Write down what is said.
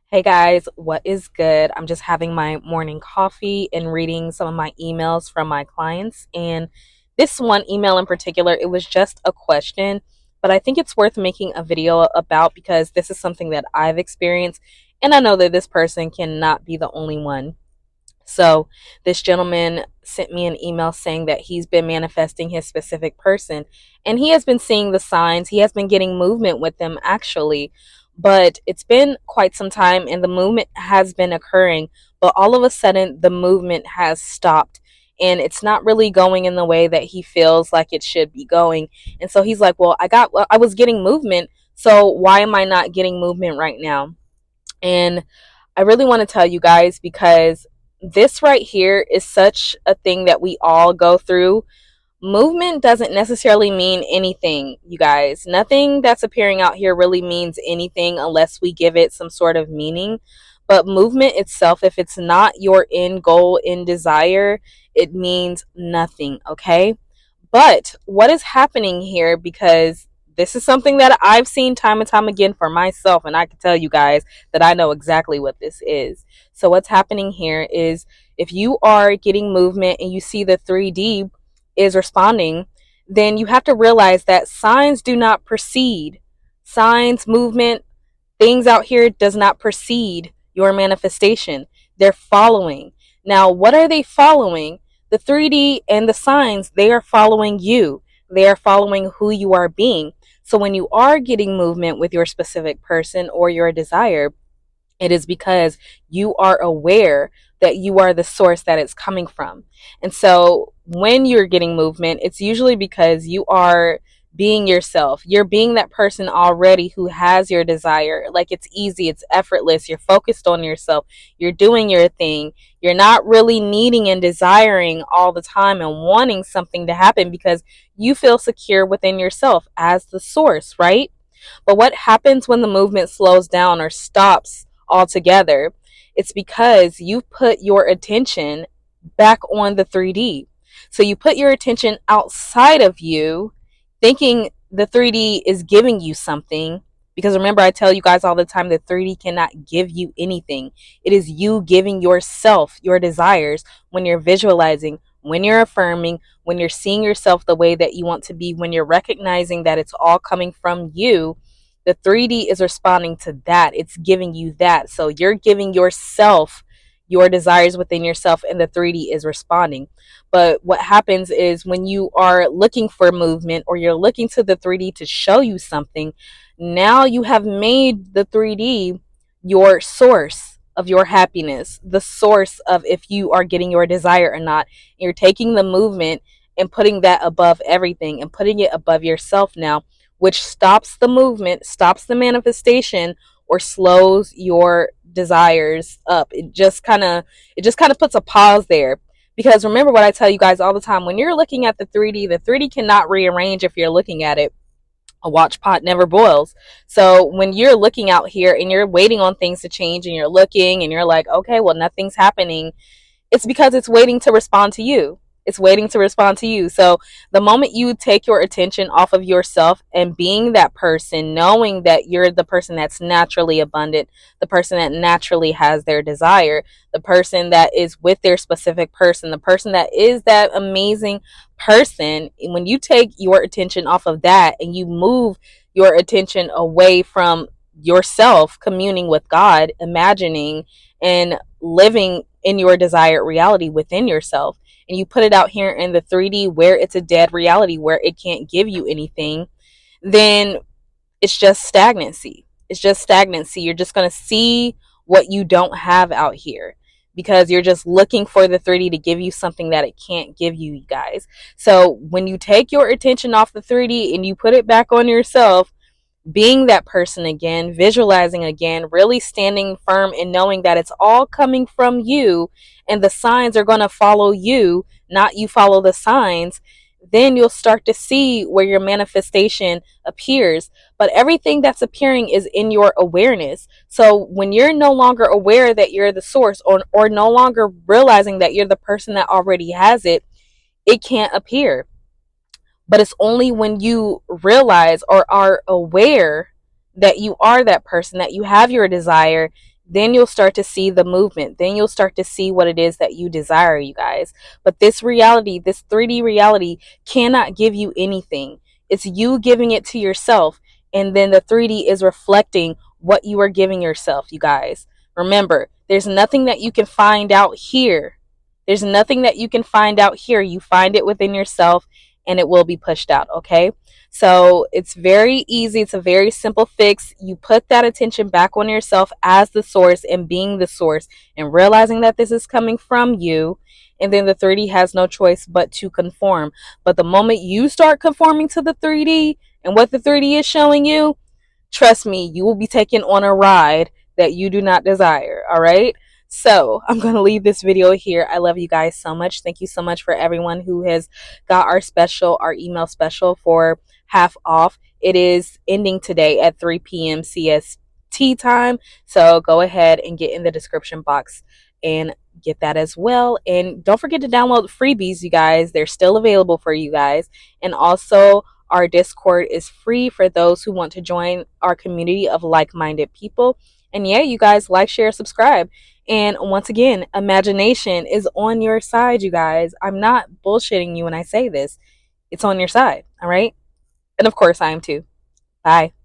Hey guys, what is good? I'm just having my morning coffee and reading some of my emails from my clients. And this one email in particular, it was just a question, but I think it's worth making a video about because this is something that I've experienced. And I know that this person cannot be the only one. So, this gentleman sent me an email saying that he's been manifesting his specific person and he has been seeing the signs. He has been getting movement with them actually, but it's been quite some time and the movement has been occurring, but all of a sudden the movement has stopped and it's not really going in the way that he feels like it should be going. And so he's like, "Well, I was getting movement, so why am I not getting movement right now?" And I really want to tell you guys because this right here is such a thing that we all go through. Movement doesn't necessarily mean anything, you guys. Nothing that's appearing out here really means anything unless we give it some sort of meaning. But movement itself, if it's not your end goal, end desire, it means nothing, okay? But what is happening here, because this is something that I've seen time and time again for myself, and I can tell you guys that I know exactly what this is. So, what's happening here is if you are getting movement and you see the 3D is responding, then you have to realize that signs do not precede. Signs, movement, things out here does not precede your manifestation. They're following. Now, what are they following? The 3D and the signs, they are following you. They are following who you are being. So when you are getting movement with your specific person or your desire, it is because you are aware that you are the source that it's coming from. And so when you're getting movement, it's usually because you are being yourself. You're being that person already who has your desire. Like it's easy, it's effortless. You're focused on yourself. You're doing your thing. You're not really needing and desiring all the time and wanting something to happen because you feel secure within yourself as the source, right? But what happens when the movement slows down or stops altogether? It's because you put your attention back on the 3D. So you put your attention outside of you, thinking the 3D is giving you something. Because remember, I tell you guys all the time that 3D cannot give you anything. It is you giving yourself your desires when you're visualizing, when you're affirming, when you're seeing yourself the way that you want to be, when you're recognizing that it's all coming from you. The 3D is responding to that. It's giving you that. So you're giving yourself your desires within yourself, and the 3D is responding. But what happens is when you are looking for movement or you're looking to the 3D to show you something, now you have made the 3D your source of your happiness, the source of if you are getting your desire or not. You're taking the movement and putting that above everything and putting it above yourself now, which stops the movement, stops the manifestation, or slows your desires up. It just kind of puts a pause there. Because remember what I tell you guys all the time, when you're looking at the 3D cannot rearrange if you're looking at it. A watch pot never boils. So when you're looking out here and you're waiting on things to change and you're looking and you're like, okay, well, nothing's happening, it's because it's waiting to respond to you. It's waiting to respond to you. So the moment you take your attention off of yourself and being that person, knowing that you're the person that's naturally abundant, the person that naturally has their desire, the person that is with their specific person, the person that is that amazing person, when you take your attention off of that and you move your attention away from yourself, communing with God, imagining and living in your desired reality within yourself, and you put it out here in the 3D where it's a dead reality, where it can't give you anything, then it's just stagnancy. It's just stagnancy. You're just going to see what you don't have out here because you're just looking for the 3D to give you something that it can't give you, you guys. So when you take your attention off the 3D and you put it back on yourself, being that person again, visualizing again, really standing firm and knowing that it's all coming from you and the signs are going to follow you, not you follow the signs, then you'll start to see where your manifestation appears. But everything that's appearing is in your awareness. So when you're no longer aware that you're the source, or no longer realizing that you're the person that already has it, it can't appear. But it's only when you realize or are aware that you are that person, that you have your desire, then you'll start to see the movement. Then you'll start to see what it is that you desire, you guys. But this reality, this 3D reality, cannot give you anything. It's you giving it to yourself. And then the 3D is reflecting what you are giving yourself, you guys. Remember, there's nothing that you can find out here. There's nothing that you can find out here. You find it within yourself and it will be pushed out, okay? So it's very easy. It's a very simple fix. You put that attention back on yourself as the source and being the source and realizing that this is coming from you. And then the 3D has no choice but to conform. But the moment you start conforming to the 3D and what the 3D is showing you, trust me, you will be taken on a ride that you do not desire. All right. So I'm going to leave this video here. I love you guys so much. Thank you so much for everyone who has got our special, our email special for half off. It is ending today at 3 p.m. CST time. So go ahead and get in the description box and get that as well. And don't forget to download the freebies, you guys. They're still available for you guys. And also, our Discord is free for those who want to join our community of like-minded people. And yeah, you guys, like, share, subscribe. And once again, imagination is on your side, you guys. I'm not bullshitting you when I say this. It's on your side, all right? And of course, I am too. Bye.